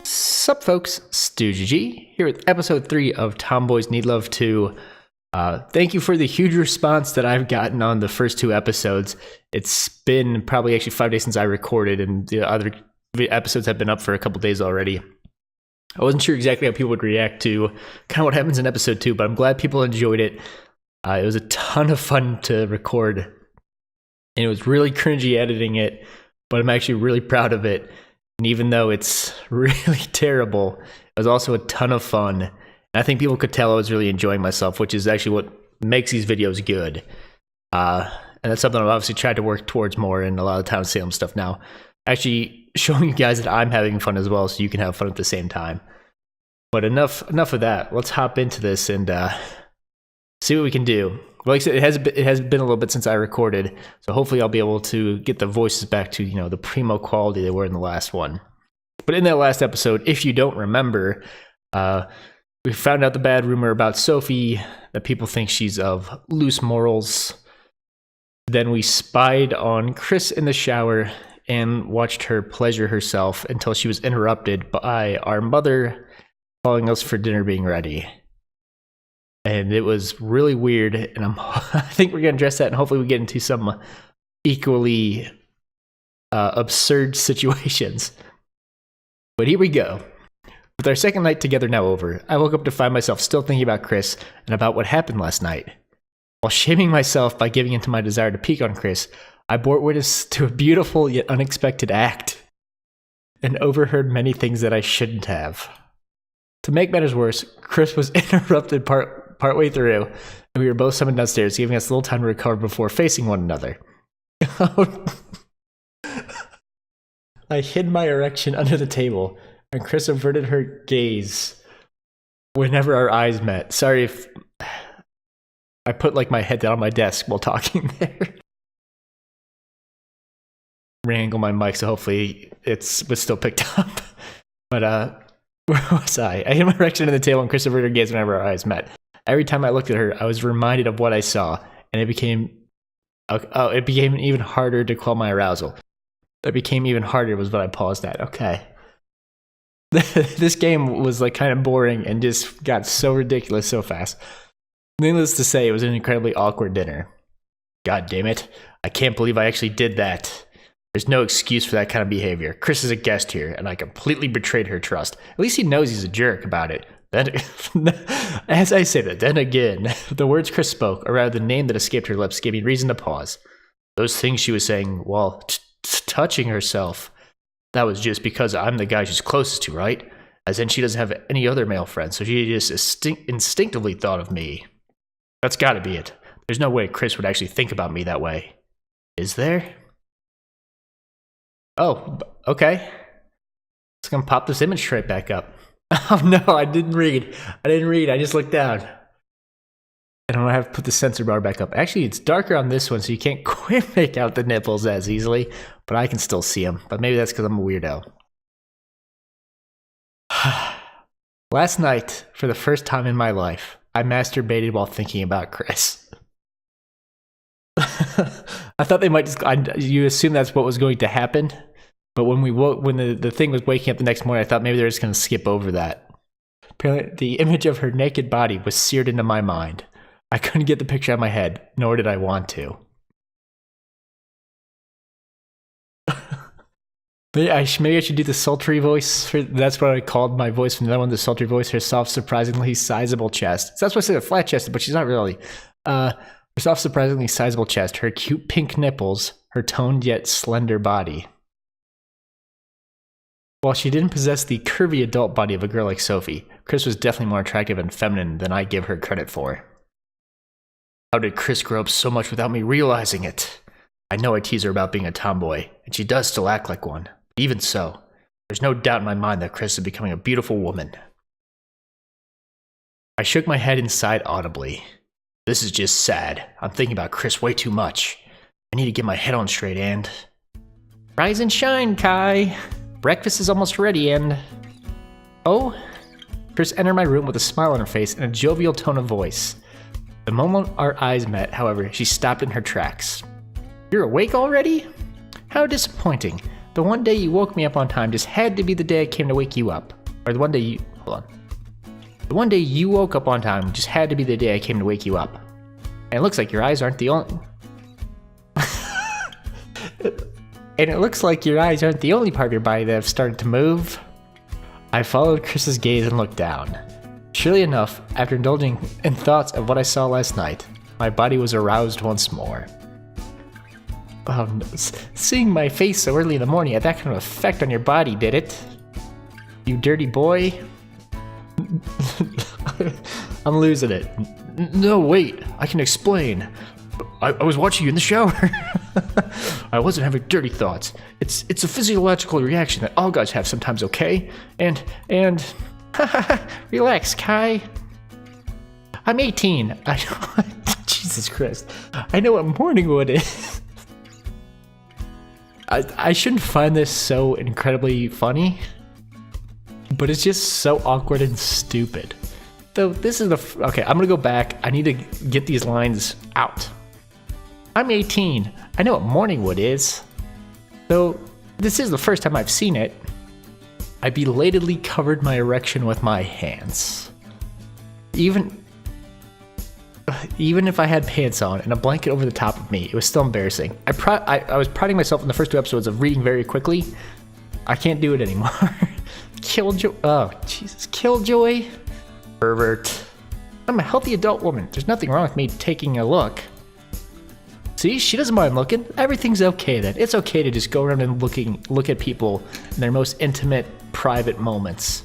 Sup folks, StugeGG here with episode 3 of Tomboys Need Love Too. Thank you for the huge response that I've gotten on the first 2 episodes. It's been probably actually 5 days since I recorded, and the other episodes have been up for a couple days already. I wasn't sure exactly how people would react to kind of what happens in episode 2, but I'm glad people enjoyed it. It was a ton of fun to record, and it was really cringy editing it, but I'm actually really proud of it. And even though it's really terrible, it was also a ton of fun. And I think people could tell I was really enjoying myself, which is actually what makes these videos good. And that's something I've obviously tried to work towards more in a lot of Town of Salem stuff now. Actually showing you guys that I'm having fun as well, so you can have fun at the same time. But enough of that. Let's hop into this and see what we can do. Like I said, it has been a little bit since I recorded, so hopefully I'll be able to get the voices back to, you know, the primo quality they were in the last one. But in that last episode, if you don't remember, we found out the bad rumor about Sophie, that people think she's of loose morals. Then we spied on Chris in the shower and watched her pleasure herself until she was interrupted by our mother calling us for dinner being ready. And it was really weird, and I think we're going to address that, and hopefully we get into some equally absurd situations. But here we go. With our second night together now over, I woke up to find myself still thinking about Chris and about what happened last night. While shaming myself by giving into my desire to peek on Chris, I bore witness to a beautiful yet unexpected act, and overheard many things that I shouldn't have. To make matters worse, Chris was interrupted partway through, and we were both summoned downstairs, giving us a little time to recover before facing one another. I hid my erection under the table, and Chris averted her gaze whenever our eyes met. Sorry if I put like my head down on my desk while talking there. Re-angle my mic so hopefully it was still picked up. But where was I? I hid my erection under the table, and Chris averted her gaze whenever our eyes met. Every time I looked at her, I was reminded of what I saw, and it became even harder to quell my arousal. It became even harder was what I paused at. Okay. This game was like kind of boring and just got so ridiculous so fast. Needless to say, it was an incredibly awkward dinner. God damn it. I can't believe I actually did that. There's no excuse for that kind of behavior. Chris is a guest here, and I completely betrayed her trust. At least he knows he's a jerk about it. Then, as I say that, then again, the words Chris spoke, or rather the name that escaped her lips, gave me reason to pause. Those things she was saying while touching herself, that was just because I'm the guy she's closest to, right? As in she doesn't have any other male friends, so she just instinctively thought of me. That's gotta be it. There's no way Chris would actually think about me that way. Is there? Oh, okay. It's gonna pop this image straight back up. Oh no, I didn't read. I just looked down. And I have to put the sensor bar back up. Actually, it's darker on this one, so you can't quite make out the nipples as easily, but I can still see them. But maybe that's because I'm a weirdo. Last night, for the first time in my life, I masturbated while thinking about Chris. I thought they might just, you assume that's what was going to happen. But when the thing was waking up the next morning, I thought maybe they were just going to skip over that. Apparently, the image of her naked body was seared into my mind. I couldn't get the picture out of my head, nor did I want to. Maybe I should do the sultry voice. That's what I called my voice from that one, the sultry voice. Her soft, surprisingly sizable chest. So that's why I said flat-chested, but she's not really. Her soft, surprisingly sizable chest, her cute pink nipples, her toned yet slender body. While she didn't possess the curvy adult body of a girl like Sophie, Chris was definitely more attractive and feminine than I give her credit for. How did Chris grow up so much without me realizing it? I know I tease her about being a tomboy, and she does still act like one. Even so, there's no doubt in my mind that Chris is becoming a beautiful woman. I shook my head inside audibly. This is just sad. I'm thinking about Chris way too much. I need to get my head on straight and... Rise and shine, Kai! Breakfast is almost ready and... Oh? Chris entered my room with a smile on her face and a jovial tone of voice. The moment our eyes met, however, she stopped in her tracks. You're awake already? How disappointing. The one day you woke me up on time just had to be the day I came to wake you up. Or the one day you... Hold on. The one day you woke up on time just had to be the day I came to wake you up. And it looks like your eyes aren't the only... And it looks like your eyes aren't the only part of your body that have started to move. I followed Chris's gaze and looked down. Surely enough, after indulging in thoughts of what I saw last night, my body was aroused once more. Oh, no. Seeing my face so early in the morning had that kind of effect on your body, did it? You dirty boy? I'm losing it. No, wait, I can explain. I was watching you in the shower. I wasn't having dirty thoughts. It's a physiological reaction that all guys have sometimes, okay? And relax, Kai. I'm 18. Jesus Christ. I know what morning wood is. I shouldn't find this so incredibly funny, but it's just so awkward and stupid. Though this is okay, I'm gonna go back. I need to get these lines out. I'm 18. I know what morning wood is. Though this is the first time I've seen it, I belatedly covered my erection with my hands. Even if I had pants on and a blanket over the top of me, it was still embarrassing. I was priding myself in the first 2 episodes of reading very quickly. I can't do it anymore. Killjoy. Oh, Jesus. Killjoy. Pervert. I'm a healthy adult woman. There's nothing wrong with me taking a look. See, she doesn't mind looking. Everything's okay then. It's okay to just go around and look at people in their most intimate, private moments.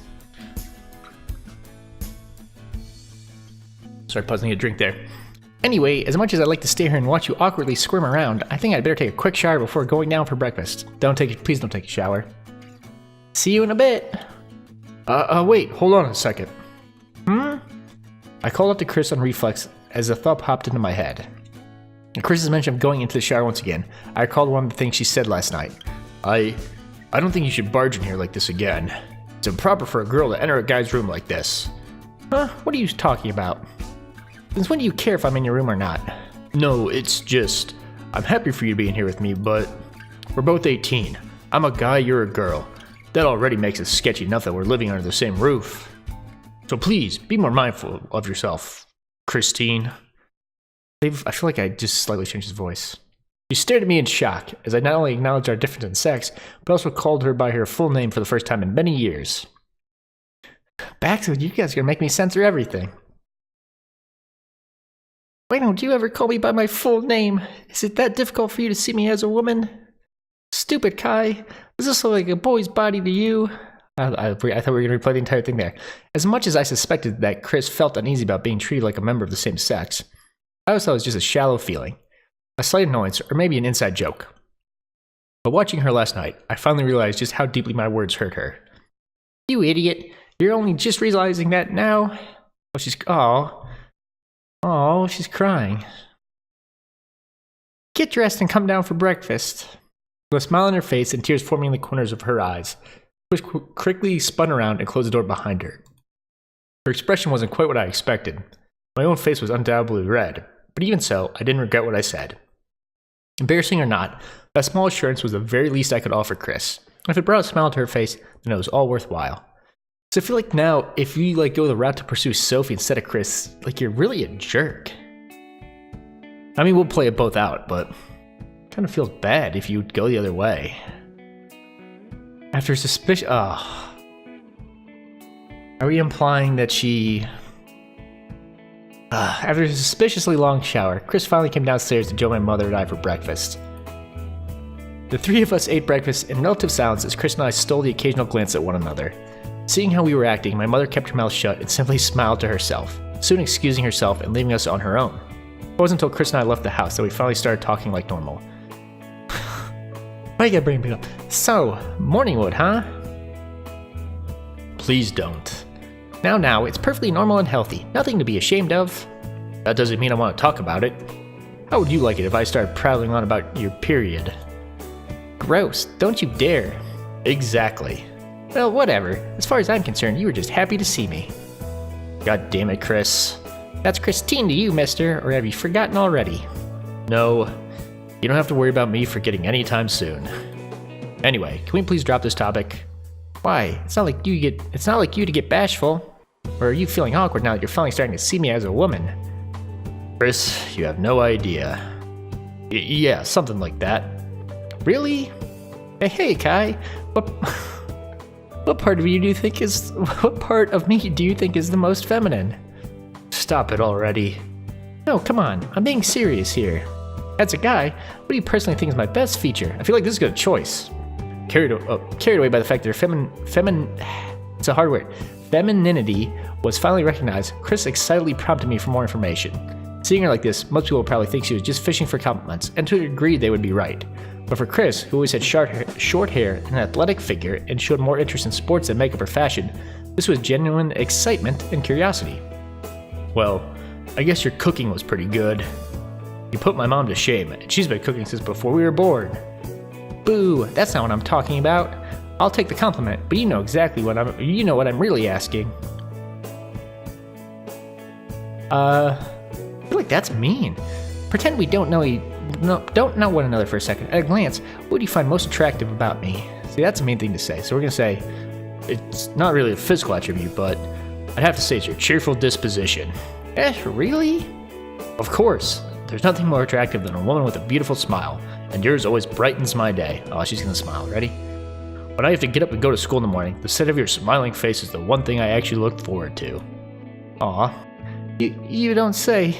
Sorry, pausing a drink there. Anyway, as much as I'd like to stay here and watch you awkwardly squirm around, I think I'd better take a quick shower before going down for breakfast. Please don't take a shower. See you in a bit. Wait, hold on a second. I called up to Chris on reflex as a thought popped into my head. Chris's mention of going into the shower once again, I recalled one of the things she said last night. I don't think you should barge in here like this again. It's improper for a girl to enter a guy's room like this. Huh? What are you talking about? Since when do you care if I'm in your room or not? No, it's just, I'm happy for you to be in here with me, but we're both 18. I'm a guy, you're a girl. That already makes it sketchy enough that we're living under the same roof. So please, be more mindful of yourself, Christine. I feel like I just slightly changed his voice. She stared at me in shock, as I not only acknowledged our difference in sex, but also called her by her full name for the first time in many years. Baxter, you guys are gonna make me censor everything. Why don't you ever call me by my full name? Is it that difficult for you to see me as a woman? Stupid Kai. Does this look like a boy's body to you? I thought we were going to replay the entire thing there. As much as I suspected that Chris felt uneasy about being treated like a member of the same sex, I always thought it was just a shallow feeling, a slight annoyance, or maybe an inside joke. But watching her last night, I finally realized just how deeply my words hurt her. You idiot! You're only just realizing that now? Oh, she's crying. Get dressed and come down for breakfast. With a smile on her face and tears forming in the corners of her eyes, Chris quickly spun around and closed the door behind her. Her expression wasn't quite what I expected. My own face was undoubtedly red, but even so, I didn't regret what I said. Embarrassing or not, that small assurance was the very least I could offer Chris. If it brought a smile to her face, then it was all worthwhile. So I feel like now, if you go the route to pursue Sophie instead of Chris, you're really a jerk. I mean, we'll play it both out, but it kind of feels bad if you go the other way. After suspicion, are we implying that she? After a suspiciously long shower, Chris finally came downstairs to join my mother and I for breakfast. The three of us ate breakfast in relative silence as Chris and I stole the occasional glance at one another. Seeing how we were acting, my mother kept her mouth shut and simply smiled to herself, soon excusing herself and leaving us on her own. It wasn't until Chris and I left the house that we finally started talking like normal. Why you gotta bring me up? So, Morningwood, huh? Please don't. Now, it's perfectly normal and healthy. Nothing to be ashamed of. That doesn't mean I want to talk about it. How would you like it if I started prattling on about your period? Gross, don't you dare. Exactly. Well, whatever. As far as I'm concerned, you were just happy to see me. God damn it, Chris. That's Christine to you, mister, or have you forgotten already? No. You don't have to worry about me forgetting anytime soon. Anyway, can we please drop this topic? Why? It's not like you to get bashful. Or are you feeling awkward now that you're finally starting to see me as a woman? Chris, you have no idea. Yeah, something like that. Really? Hey, Kai. What part of me do you think is the most feminine? Stop it already. No, come on. I'm being serious here. As a guy, what do you personally think is my best feature? I feel like this is a good choice. Carried away by the fact that it's a hard word. Femininity was finally recognized. Chris excitedly prompted me for more information. Seeing her like this, most people would probably think she was just fishing for compliments, and to a degree they would be right. But for Chris, who always had short hair and an athletic figure and showed more interest in sports than makeup or fashion, this was genuine excitement and curiosity. Well, I guess your cooking was pretty good. You put my mom to shame, and she's been cooking since before we were born. Boo, that's not what I'm talking about. I'll take the compliment, but you know what I'm really asking. I feel like that's mean. Pretend we don't know one another for a second. At a glance, what do you find most attractive about me? See, that's a mean thing to say. So we're gonna say it's not really a physical attribute, but I'd have to say it's your cheerful disposition. Really? Of course. There's nothing more attractive than a woman with a beautiful smile, and yours always brightens my day. Oh, she's gonna smile. Ready? When I have to get up and go to school in the morning, the sight of your smiling face is the one thing I actually look forward to. Aw. You don't say.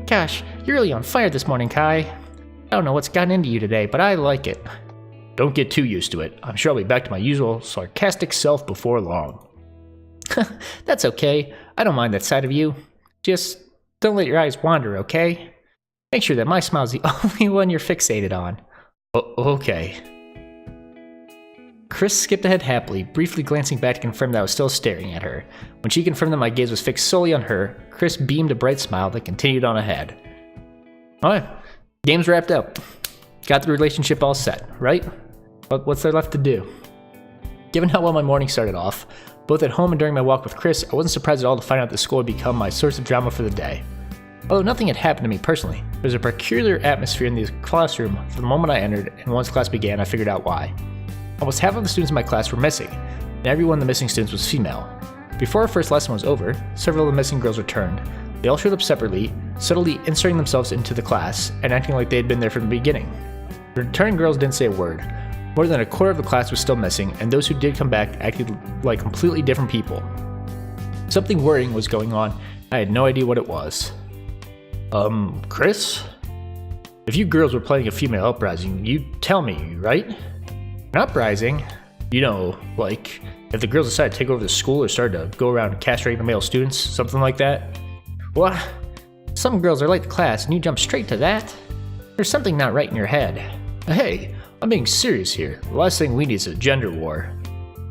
Gosh, you're really on fire this morning, Kai. I don't know what's gotten into you today, but I like it. Don't get too used to it. I'm sure I'll be back to my usual sarcastic self before long. That's okay. I don't mind that side of you. Just don't let your eyes wander, okay? Make sure that my smile's the only one you're fixated on. Okay. Chris skipped ahead happily, briefly glancing back to confirm that I was still staring at her. When she confirmed that my gaze was fixed solely on her, Chris beamed a bright smile that continued on ahead. Alright, game's wrapped up. Got the relationship all set, right? What's there left to do? Given how well my morning started off, both at home and during my walk with Chris, I wasn't surprised at all to find out that school had become my source of drama for the day. Although nothing had happened to me personally, there was a peculiar atmosphere in the classroom from the moment I entered, and once class began, I figured out why. Almost half of the students in my class were missing, and every one of the missing students was female. Before our first lesson was over, several of the missing girls returned. They all showed up separately, subtly inserting themselves into the class and acting like they had been there from the beginning. The returning girls didn't say a word. More than a quarter of the class was still missing, and those who did come back acted like completely different people. Something worrying was going on. I had no idea what it was. Chris? If you girls were planning a female uprising, you'd tell me, right? An uprising? You know, like, if the girls decided to take over the school or started to go around castrating the male students, something like that? What? Some girls are late to class and you jump straight to that? There's something not right in your head. Hey, I'm being serious here. The last thing we need is a gender war.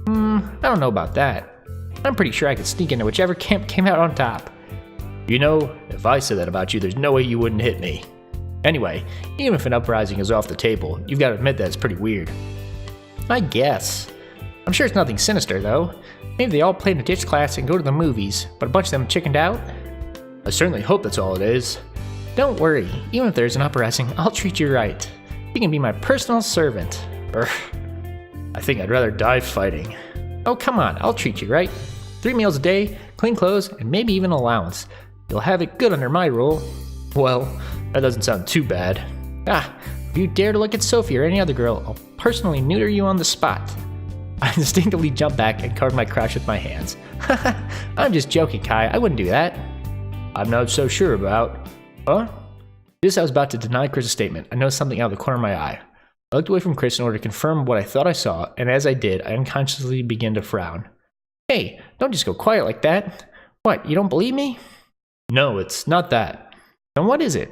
I don't know about that. I'm pretty sure I could sneak into whichever camp came out on top. You know, if I said that about you, there's no way you wouldn't hit me. Anyway, even if an uprising is off the table, you've got to admit that it's pretty weird. I guess. I'm sure it's nothing sinister, though. Maybe they all plan to ditch class and go to the movies, but a bunch of them chickened out? I certainly hope that's all it is. Don't worry, even if there's an uprising, I'll treat you right. You can be my personal servant. I think I'd rather die fighting. Oh, come on, I'll treat you right. 3 meals a day, clean clothes, and maybe even an allowance. You'll have it good under my rule. Well, that doesn't sound too bad. If you dare to look at Sophie or any other girl, I'll personally neuter you on the spot. I instinctively jumped back and covered my crotch with my hands. I'm just joking, Kai. I wouldn't do that. I'm not so sure about. Huh? Just as I was about to deny Chris's statement, I noticed something out of the corner of my eye. I looked away from Chris in order to confirm what I thought I saw, and as I did, I unconsciously began to frown. Hey, don't just go quiet like that. What, you don't believe me? No, it's not that. Then what is it?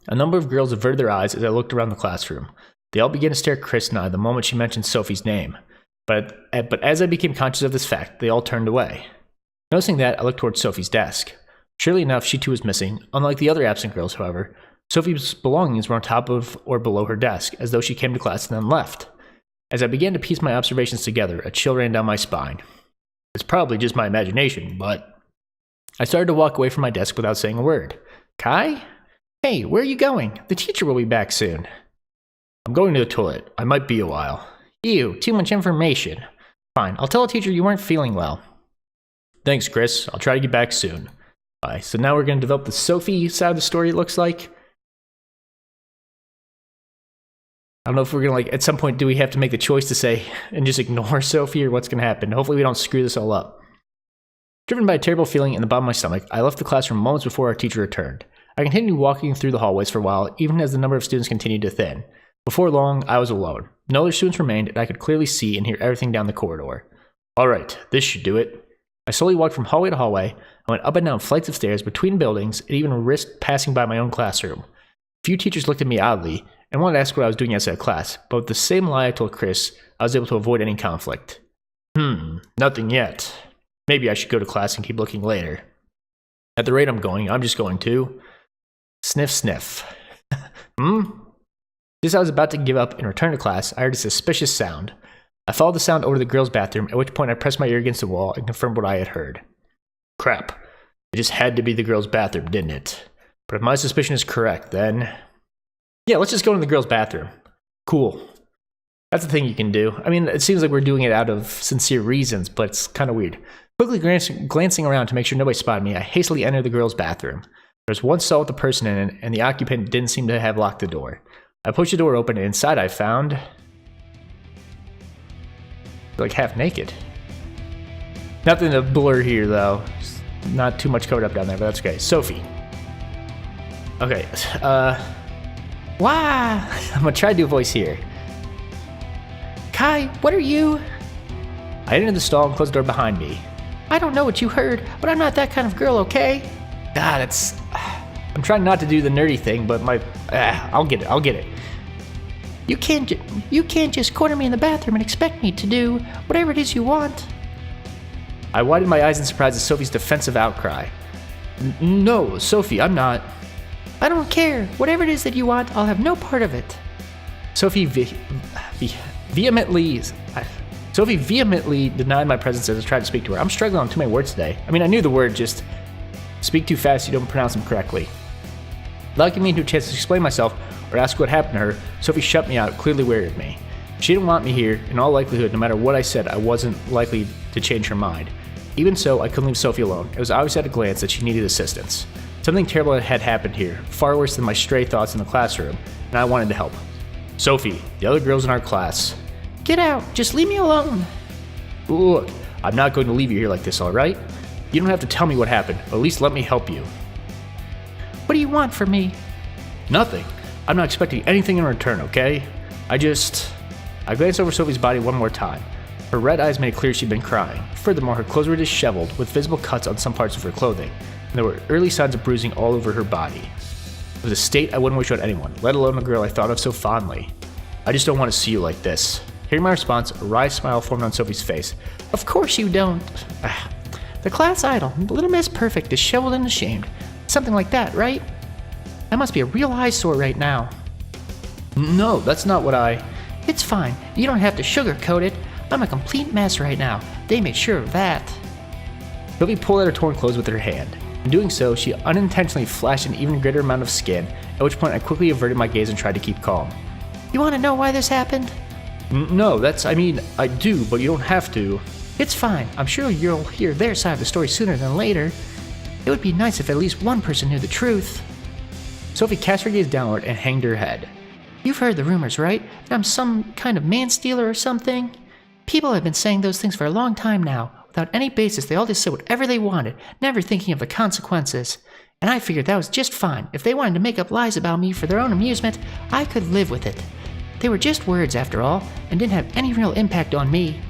A number of girls averted their eyes as I looked around the classroom. They all began to stare at Chris and I the moment she mentioned Sophie's name. But as I became conscious of this fact, they all turned away. Noticing that, I looked towards Sophie's desk. Surely enough, she too was missing. Unlike the other absent girls, however, Sophie's belongings were on top of or below her desk, as though she came to class and then left. As I began to piece my observations together, a chill ran down my spine. It's probably just my imagination, but... I started to walk away from my desk without saying a word. Kai? Hey, where are you going? The teacher will be back soon. I'm going to the toilet. I might be a while. Ew, too much information. Fine, I'll tell a teacher you weren't feeling well. Thanks, Chris. I'll try to get back soon. Bye. So now we're going to develop the Sophie side of the story, it looks like. I don't know if we're going to, at some point, do we have to make the choice to say and just ignore Sophie, or what's going to happen? Hopefully we don't screw this all up. Driven by a terrible feeling in the bottom of my stomach, I left the classroom moments before our teacher returned. I continued walking through the hallways for a while, even as the number of students continued to thin. Before long, I was alone. No other students remained, and I could clearly see and hear everything down the corridor. Alright, this should do it. I slowly walked from hallway to hallway. I went up and down flights of stairs between buildings, and even risked passing by my own classroom. A few teachers looked at me oddly, and wanted to ask what I was doing outside class, but with the same lie I told Chris, I was able to avoid any conflict. Nothing yet. Maybe I should go to class and keep looking later. At the rate I'm going, I'm just going to... Sniff, sniff. Just as I was about to give up and return to class, I heard a suspicious sound. I followed the sound over to the girls' bathroom, at which point I pressed my ear against the wall and confirmed what I had heard. Crap. It just had to be the girls' bathroom, didn't it? But if my suspicion is correct, then... Yeah, let's just go in the girls' bathroom. Cool. That's the thing you can do. I mean, it seems like we're doing it out of sincere reasons, but it's kind of weird. Quickly glancing around to make sure nobody spotted me, I hastily entered the girls' bathroom. There was one stall with a person in it, and the occupant didn't seem to have locked the door. I pushed the door open, and inside I found... like half naked. Nothing to blur here, though. Not too much covered up down there, but that's okay. Sophie. Okay, Wah! I'm gonna try to do a voice here. Kai, what are you? I entered the stall and closed the door behind me. I don't know what you heard, but I'm not that kind of girl, okay? That's... I'm trying not to do the nerdy thing, but I'll get it. You can't just corner me in the bathroom and expect me to do whatever it is you want. I widened my eyes in surprise at Sophie's defensive outcry. No, Sophie, I'm not... I don't care. Whatever it is that you want, I'll have no part of it. Sophie vehemently denied my presence as I tried to speak to her. I'm struggling on too many words today. I mean, I knew the word, just speak too fast, you don't pronounce them correctly. Without giving me a chance to explain myself or ask what happened to her, Sophie shut me out, clearly wary of me. She didn't want me here. In all likelihood, no matter what I said, I wasn't likely to change her mind. Even so, I couldn't leave Sophie alone. It was obvious at a glance that she needed assistance. Something terrible had happened here, far worse than my stray thoughts in the classroom, and I wanted to help. Sophie, the other girls in our class. Get out, just leave me alone. Look, I'm not going to leave you here like this, alright? You don't have to tell me what happened, but at least let me help you. What do you want from me? Nothing. I'm not expecting anything in return, okay? I glanced over Sophie's body one more time. Her red eyes made it clear she'd been crying. Furthermore, her clothes were disheveled, with visible cuts on some parts of her clothing. There were early signs of bruising all over her body. It was a state I wouldn't wish on anyone, let alone a girl I thought of so fondly. I just don't want to see you like this. Hearing my response, a wry smile formed on Sophie's face. Of course you don't. The class idol, Little Miss Perfect, disheveled and ashamed. Something like that, right? That must be a real eyesore right now. No, that's not what I... It's fine. You don't have to sugarcoat it. I'm a complete mess right now. They made sure of that. Sophie pulled at her torn clothes with her hand. In doing so, she unintentionally flashed an even greater amount of skin, at which point I quickly averted my gaze and tried to keep calm. You want to know why this happened? No, I do, but you don't have to. It's fine. I'm sure you'll hear their side of the story sooner than later. It would be nice if at least one person knew the truth. Sophie cast her gaze downward and hanged her head. You've heard the rumors, right? That I'm some kind of man-stealer or something? People have been saying those things for a long time now. Without any basis, they all just said whatever they wanted, never thinking of the consequences. And I figured that was just fine. If they wanted to make up lies about me for their own amusement, I could live with it. They were just words, after all, and didn't have any real impact on me.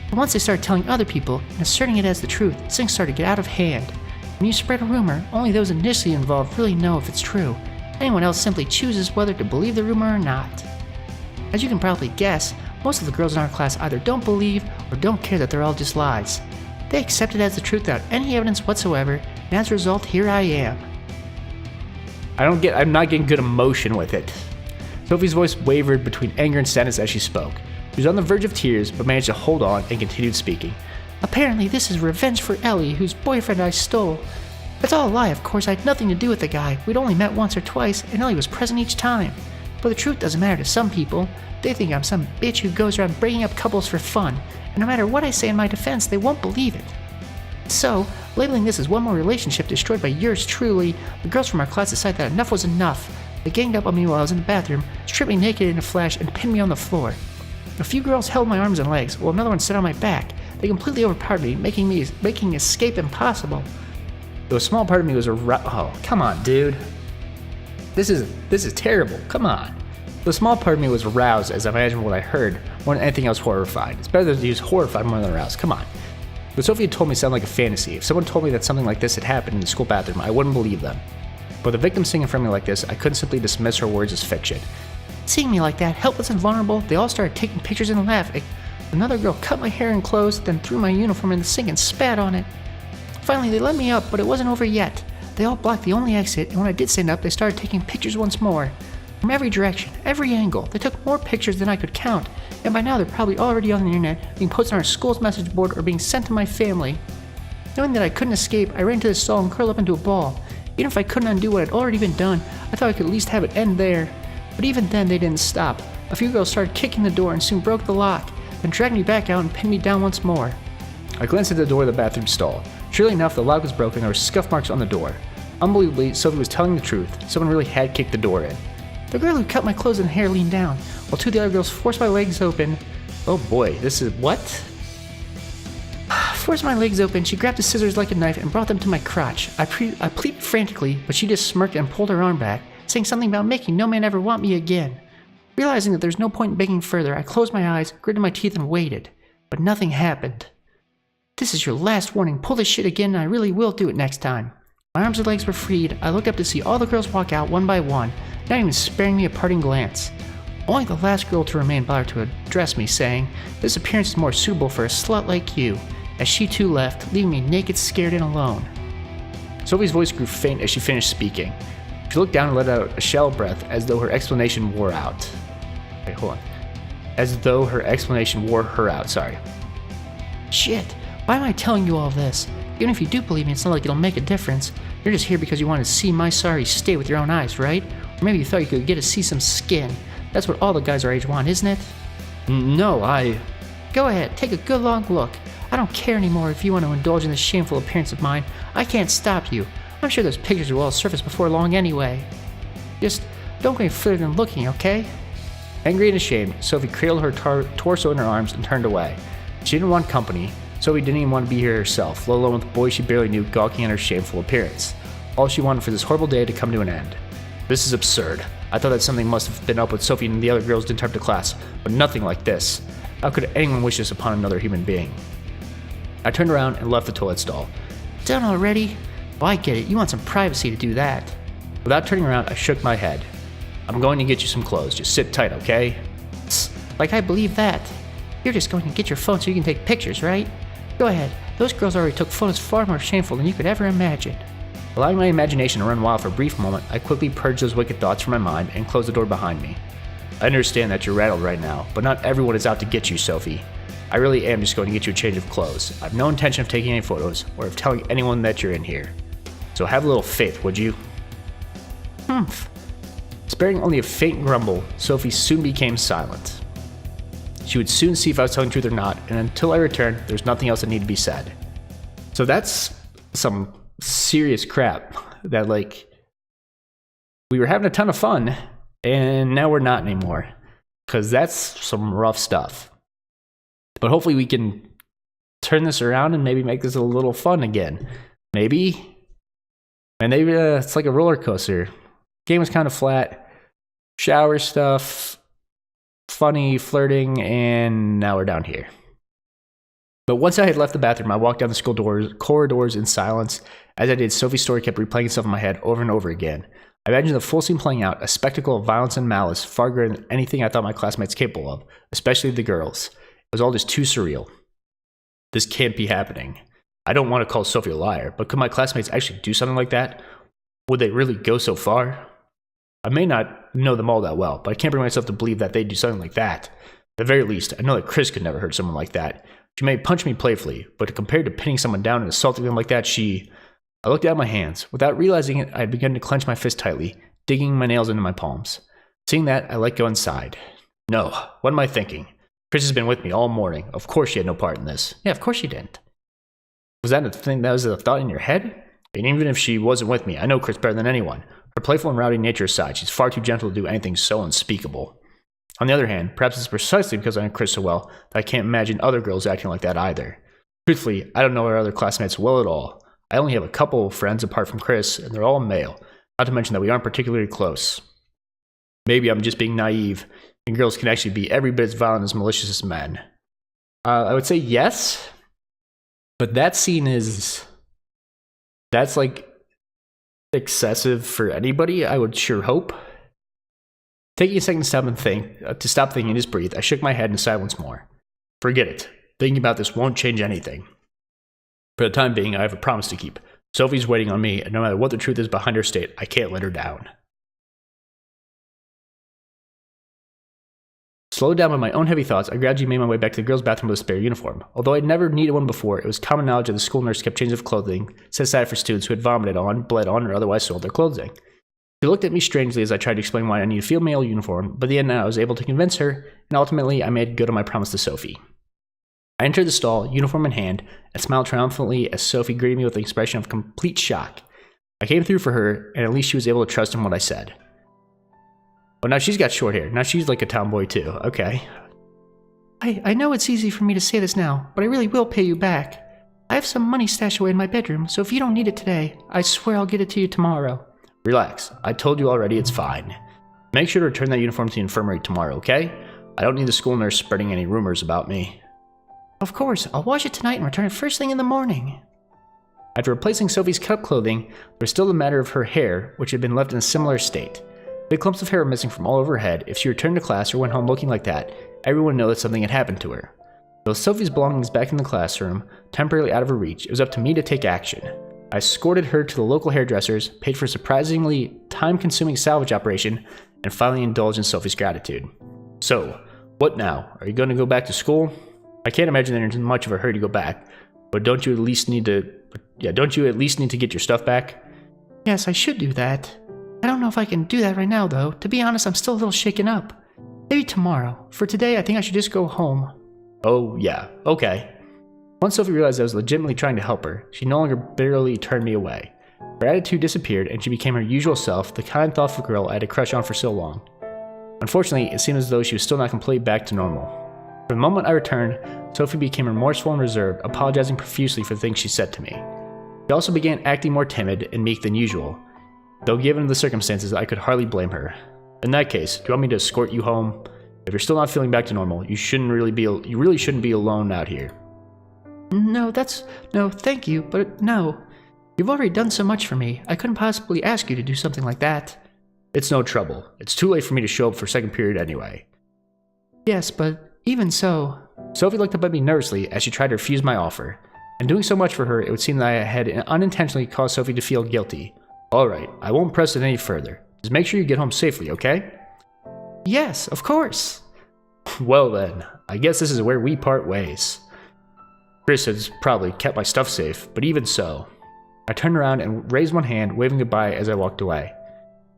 But once they started telling other people and asserting it as the truth, things started to get out of hand. When you spread a rumor, only those initially involved really know if it's true. Anyone else simply chooses whether to believe the rumor or not. As you can probably guess, most of the girls in our class either don't believe or don't care that they're all just lies. They accept it as the truth without any evidence whatsoever, and as a result, here I am. I'm not getting good emotion with it. Sophie's voice wavered between anger and sadness as she spoke. She was on the verge of tears, but managed to hold on and continued speaking. Apparently, this is revenge for Ellie, whose boyfriend I stole. It's all a lie, of course. I had nothing to do with the guy. We'd only met once or twice, and Ellie was present each time. But the truth doesn't matter to some people. They think I'm some bitch who goes around breaking up couples for fun, and no matter what I say in my defense, they won't believe it. So, labeling this as one more relationship destroyed by yours truly, the girls from our class decided that enough was enough. They ganged up on me while I was in the bathroom, stripped me naked in a flash, and pinned me on the floor. A few girls held my arms and legs, while another one sat on my back. They completely overpowered me, making escape impossible. Though a small part of me was oh, come on, dude. This is terrible. Come on. The small part of me was aroused as I imagined what I heard more than anything else horrified. It's better to use horrified more than aroused. Come on. What Sophie had told me sounded like a fantasy. If someone told me that something like this had happened in the school bathroom, I wouldn't believe them. But the victim singing in front of me like this, I couldn't simply dismiss her words as fiction. Seeing me like that, helpless and vulnerable, they all started taking pictures and laughing. Another girl cut my hair and clothes, then threw my uniform in the sink and spat on it. Finally, they let me up, but it wasn't over yet. They all blocked the only exit, and when I did stand up, they started taking pictures once more. From every direction, every angle, they took more pictures than I could count, and by now they're probably already on the internet, being posted on our school's message board or being sent to my family. Knowing that I couldn't escape, I ran to the stall and curled up into a ball. Even if I couldn't undo what had already been done, I thought I could at least have it end there. But even then, they didn't stop. A few girls started kicking the door and soon broke the lock, then dragged me back out and pinned me down once more. I glanced at the door of the bathroom stall. Surely enough, the lock was broken and there were scuff marks on the door. Unbelievably, Sophie was telling the truth. Someone really had kicked the door in. The girl who cut my clothes and hair leaned down, while two of the other girls forced my legs open. Oh boy, this is what? Forced my legs open, she grabbed the scissors like a knife and brought them to my crotch. I pleaded frantically, but she just smirked and pulled her arm back, saying something about making no man ever want me again. Realizing that there's no point in begging further, I closed my eyes, gritted my teeth, and waited. But nothing happened. This is your last warning. Pull this shit again and I really will do it next time. My arms and legs were freed. I looked up to see all the girls walk out one by one, not even sparing me a parting glance. Only the last girl to remain bothered to address me, saying, "This appearance is more suitable for a slut like you," as she too left, leaving me naked, scared, and alone. Sophie's voice grew faint as she finished speaking. She looked down and let out a shallow breath as though her explanation wore out. Wait, hold on. As though her explanation wore her out, sorry. Shit, why am I telling you all this? Even if you do believe me, it's not like it'll make a difference. You're just here because you wanted to see my sorry state with your own eyes, right? Or maybe you thought you could get to see some skin. That's what all the guys our age want, isn't it? No, Go ahead, take a good long look. I don't care anymore if you want to indulge in this shameful appearance of mine. I can't stop you. I'm sure those pictures will all surface before long anyway. Just don't go any further than looking, okay? Angry and ashamed, Sophie cradled her torso in her arms and turned away. She didn't want company. Sophie didn't even want to be here herself, let alone with boys she barely knew gawking at her shameful appearance. All she wanted for this horrible day to come to an end. This is absurd. I thought that something must have been up with Sophie and the other girls didn't turn up to class, but nothing like this. How could anyone wish this upon another human being? I turned around and left the toilet stall. Done already? Well, I get it. You want some privacy to do that. Without turning around, I shook my head. I'm going to get you some clothes. Just sit tight, okay? Like I believe that. You're just going to get your phone so you can take pictures, right? Go ahead. Those girls already took photos far more shameful than you could ever imagine. Allowing my imagination to run wild for a brief moment, I quickly purged those wicked thoughts from my mind and closed the door behind me. I understand that you're rattled right now, but not everyone is out to get you, Sophie. I really am just going to get you a change of clothes. I have no intention of taking any photos or of telling anyone that you're in here. So have a little faith, would you? Humph. Sparing only a faint grumble, Sophie soon became silent. She would soon see if I was telling the truth or not, and until I returned, there's nothing else that needed to be said. So that's some serious crap that, like, we were having a ton of fun, and now we're not anymore. Because that's some rough stuff. But hopefully we can turn this around and maybe make this a little fun again. Maybe. And maybe it's like a roller coaster. Game was kind of flat. Shower stuff. Funny, flirting, and now we're down here. But once I had left the bathroom, I walked down the school corridors in silence. As I did, Sophie's story kept replaying itself in my head over and over again. I imagined the full scene playing out, a spectacle of violence and malice far greater than anything I thought my classmates capable of, especially the girls. It was all just too surreal. This can't be happening. I don't want to call Sophie a liar, but could my classmates actually do something like that? Would they really go so far? I may not know them all that well, but I can't bring myself to believe that they'd do something like that. At the very least, I know that Chris could never hurt someone like that. She may punch me playfully, but compared to pinning someone down and assaulting them like that, I looked down at my hands. Without realizing it, I had begun to clench my fist tightly, digging my nails into my palms. Seeing that, I let go inside. No, what am I thinking? Chris has been with me all morning. Of course she had no part in this. Yeah, of course you didn't. Was that a thing that was a thought in your head? And even if she wasn't with me, I know Chris better than anyone. Her playful and rowdy nature aside, she's far too gentle to do anything so unspeakable. On the other hand, perhaps it's precisely because I know Chris so well that I can't imagine other girls acting like that either. Truthfully, I don't know our other classmates well at all. I only have a couple of friends apart from Chris, and they're all male. Not to mention that we aren't particularly close. Maybe I'm just being naive, and girls can actually be every bit as violent as malicious as men. I would say yes, but that scene that's like excessive for anybody, I would sure hope. Taking a second to stop thinking and just breathe, I shook my head in silence more. Forget it. Thinking about this won't change anything. For the time being, I have a promise to keep. Sophie's waiting on me, and no matter what the truth is behind her state, I can't let her down. Slowed down by my own heavy thoughts, I gradually made my way back to the girls' bathroom with a spare uniform. Although I'd never needed one before, it was common knowledge that the school nurse kept changes of clothing set aside for students who had vomited on, bled on, or otherwise soiled their clothing. She looked at me strangely as I tried to explain why I needed a female uniform, but in the end I was able to convince her, and ultimately I made good on my promise to Sophie. I entered the stall, uniform in hand, and smiled triumphantly as Sophie greeted me with an expression of complete shock. I came through for her, and at least she was able to trust in what I said. Oh, now she's got short hair. Now she's like a tomboy too. Okay. I know it's easy for me to say this now, but I really will pay you back. I have some money stashed away in my bedroom, so if you don't need it today, I swear I'll get it to you tomorrow. Relax. I told you already, it's fine. Make sure to return that uniform to the infirmary tomorrow, okay? I don't need the school nurse spreading any rumors about me. Of course, I'll wash it tonight and return it first thing in the morning. After replacing Sophie's cut clothing, there was still the matter of her hair, which had been left in a similar state. Big clumps of hair were missing from all over her head. If she returned to class or went home looking like that, everyone would know that something had happened to her. With Sophie's belongings back in the classroom, temporarily out of her reach, it was up to me to take action. I escorted her to the local hairdressers, paid for a surprisingly time-consuming salvage operation, and finally indulged in Sophie's gratitude. So, what now? Are you going to go back to school? I can't imagine there's much of a hurry to go back, but don't you at least need to get your stuff back? Yes, I should do that. I don't know if I can do that right now, though. To be honest, I'm still a little shaken up. Maybe tomorrow. For today, I think I should just go home. Oh, yeah. Okay. Once Sophie realized I was legitimately trying to help her, she no longer bitterly turned me away. Her attitude disappeared, and she became her usual self, the kind, thoughtful girl I had a crush on for so long. Unfortunately, it seemed as though she was still not completely back to normal. From the moment I returned, Sophie became remorseful and reserved, apologizing profusely for the things she said to me. She also began acting more timid and meek than usual. Though given the circumstances, I could hardly blame her. In that case, do you want me to escort you home? If you're still not feeling back to normal, you really shouldn't be alone out here. No, thank you, but no. You've already done so much for me. I couldn't possibly ask you to do something like that. It's no trouble. It's too late for me to show up for second period anyway. Yes, but even so... Sophie looked up at me nervously as she tried to refuse my offer. In doing so much for her, it would seem that I had unintentionally caused Sophie to feel guilty. Alright, I won't press it any further. Just make sure you get home safely, okay? Yes, of course. Well then, I guess this is where we part ways. Chris has probably kept my stuff safe, but even so. I turned around and raised one hand, waving goodbye as I walked away.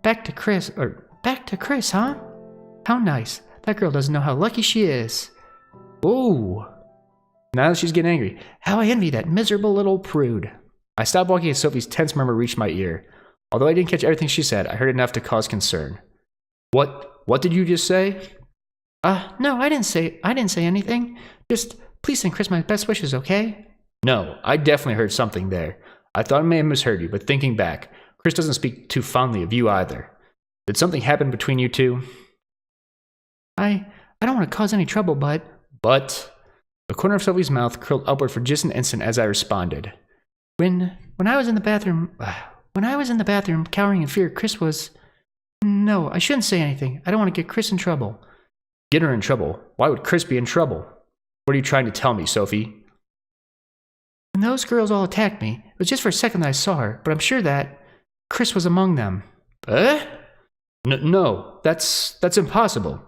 Back to Chris, huh? How nice. That girl doesn't know how lucky she is. Ooh. Now that she's getting angry. How I envy that miserable little prude. I stopped walking as Sophie's tense murmur reached my ear. Although I didn't catch everything she said, I heard enough to cause concern. What did you just say? No, I didn't say anything. Just, please send Chris my best wishes, okay? No, I definitely heard something there. I thought I may have misheard you, but thinking back, Chris doesn't speak too fondly of you either. Did something happen between you two? I don't want to cause any trouble, but... But? The corner of Sophie's mouth curled upward for just an instant as I responded. When I was in the bathroom... When I was in the bathroom, cowering in fear, Chris was... No, I shouldn't say anything. I don't want to get Chris in trouble. Get her in trouble? Why would Chris be in trouble? What are you trying to tell me, Sophie? When those girls all attacked me, it was just for a second that I saw her, but I'm sure that Chris was among them. No, that's impossible.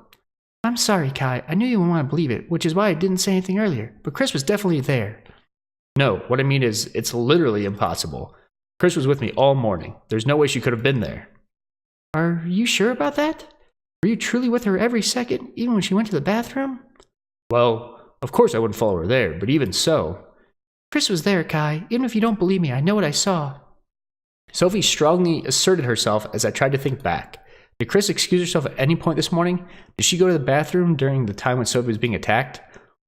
I'm sorry, Kai. I knew you wouldn't want to believe it, which is why I didn't say anything earlier, but Chris was definitely there. No, what I mean is, it's literally impossible. Chris was with me all morning. There's no way she could have been there. Are you sure about that? Were you truly with her every second, even when she went to the bathroom? Well, of course I wouldn't follow her there, but even so. Chris was there, Kai. Even if you don't believe me, I know what I saw. Sophie strongly asserted herself as I tried to think back. Did Chris excuse herself at any point this morning? Did she go to the bathroom during the time when Sophie was being attacked?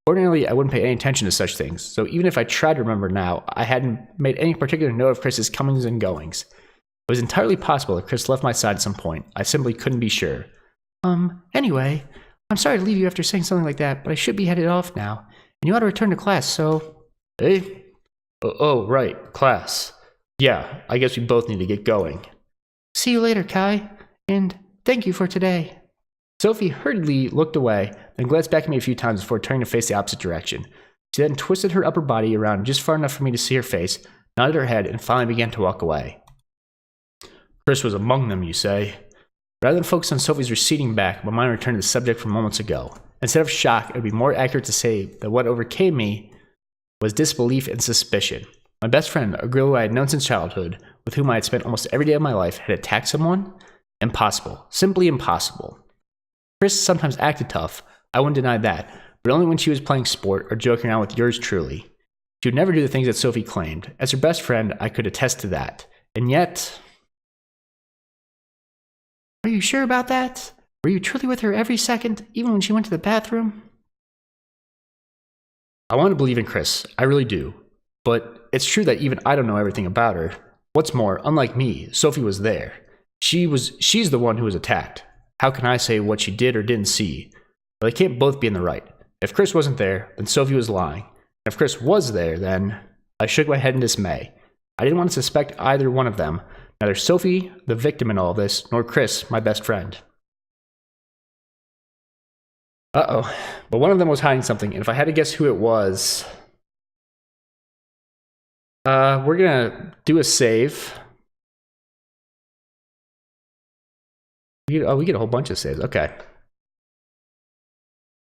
Ordinarily, I wouldn't pay any attention to such things, so even if I tried to remember now, I hadn't made any particular note of Chris's comings and goings. It was entirely possible that Chris left my side at some point. I simply couldn't be sure. Anyway, I'm sorry to leave you after saying something like that, but I should be headed off now, and you ought to return to class, so... Hey? Oh, right, class. Yeah, I guess we both need to get going. See you later, Kai, and thank you for today. Sophie hurriedly looked away, then glanced back at me a few times before turning to face the opposite direction. She then twisted her upper body around just far enough for me to see her face, nodded her head, and finally began to walk away. Chris was among them, you say? Rather than focus on Sophie's receding back, my mind returned to the subject from moments ago. Instead of shock, it would be more accurate to say that what overcame me was disbelief and suspicion. My best friend, a girl who I had known since childhood, with whom I had spent almost every day of my life, had attacked someone? Impossible. Simply impossible. Chris sometimes acted tough, I wouldn't deny that, but only when she was playing sport or joking around with yours truly. She would never do the things that Sophie claimed. As her best friend, I could attest to that. And yet... Are you sure about that? Were you truly with her every second, even when she went to the bathroom? I want to believe in Chris, I really do. But it's true that even I don't know everything about her. What's more, unlike me, Sophie was there. She's the one who was attacked. How can I say what she did or didn't see? Well, they can't both be in the right. If Chris wasn't there, then Sophie was lying. And if Chris was there, then... I shook my head in dismay. I didn't want to suspect either one of them, neither Sophie, the victim in all this, nor Chris, my best friend. Uh-oh. But one of them was hiding something, and if I had to guess who it was... we're gonna do a save. We get a whole bunch of saves. Okay.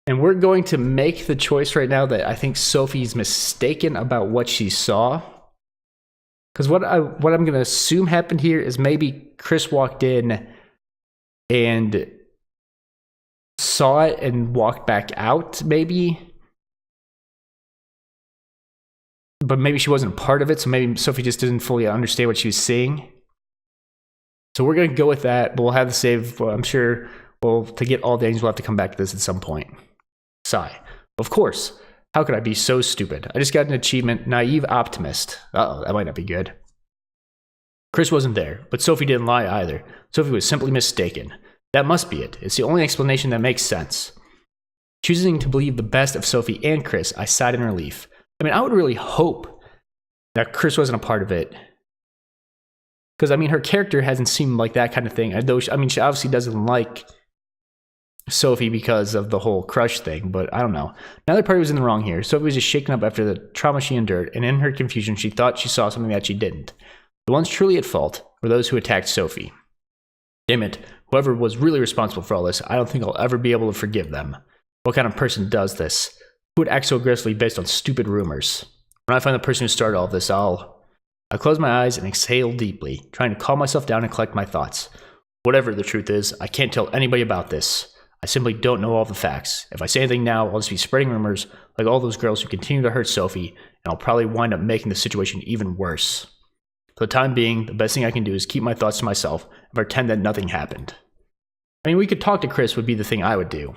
And we're going to make the choice right now that I think Sophie's mistaken about what she saw. Because what I'm going to assume happened here is maybe Chris walked in and saw it and walked back out, maybe. But maybe she wasn't part of it, so maybe Sophie just didn't fully understand what she was seeing. So we're going to go with that, but we'll have the save. Well, I'm sure to get all the things, we'll have to come back to this at some point. Sigh. Of course. How could I be so stupid? I just got an achievement, naive optimist. Uh-oh, that might not be good. Chris wasn't there, but Sophie didn't lie either. Sophie was simply mistaken. That must be it. It's the only explanation that makes sense. Choosing to believe the best of Sophie and Chris, I sighed in relief. I mean, I would really hope that Chris wasn't a part of it. Because, I mean, her character hasn't seemed like that kind of thing. She obviously doesn't like Sophie because of the whole crush thing, but I don't know. Neither party was in the wrong here. Sophie was just shaken up after the trauma she endured, and in her confusion, she thought she saw something that she didn't. The ones truly at fault were those who attacked Sophie. Damn it, whoever was really responsible for all this, I don't think I'll ever be able to forgive them. What kind of person does this? Who would act so aggressively based on stupid rumors? When I find the person who started all of this, I close my eyes and exhale deeply, trying to calm myself down and collect my thoughts. Whatever the truth is, I can't tell anybody about this. I simply don't know all the facts. If I say anything now, I'll just be spreading rumors like all those girls who continue to hurt Sophie, and I'll probably wind up making the situation even worse. For the time being, the best thing I can do is keep my thoughts to myself and pretend that nothing happened. I mean, we could talk to Chris would be the thing I would do.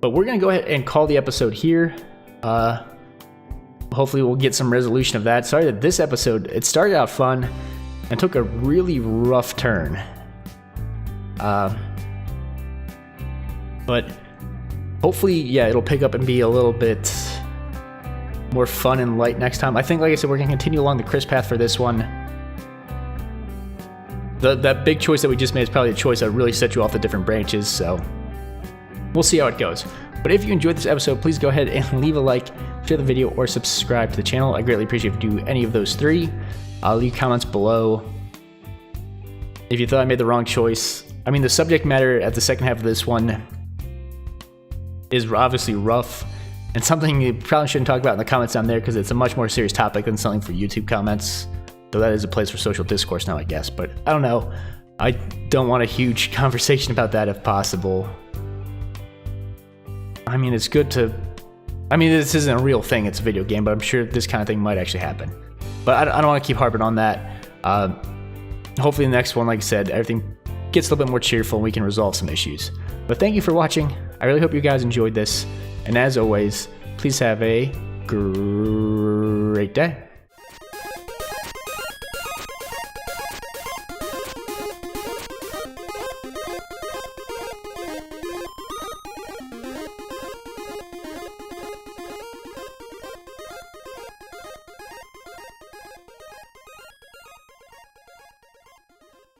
But we're going to go ahead and call the episode here. Hopefully we'll get some resolution of that. Sorry that this episode, it started out fun and took a really rough turn. But hopefully, yeah, it'll pick up and be a little bit more fun and light next time. I think, like I said, we're going to continue along the Chris path for this one. That big choice that we just made is probably the choice that really set you off the different branches, so we'll see how it goes. But if you enjoyed this episode, please go ahead and leave a like, share the video, or subscribe to the channel. I greatly appreciate if you do any of those three. I'll leave comments below if you thought I made the wrong choice. I mean, the subject matter at the second half of this one is obviously rough and something you probably shouldn't talk about in the comments down there because it's a much more serious topic than something for YouTube comments. Though that is a place for social discourse now, I guess. But I don't know. I don't want a huge conversation about that if possible. I mean, it's good to... I mean, this isn't a real thing, it's a video game, but I'm sure this kind of thing might actually happen. But I don't want to keep harping on that. Hopefully the next one, like I said, everything gets a little bit more cheerful and we can resolve some issues. But thank you for watching. I really hope you guys enjoyed this. And as always, please have a great day.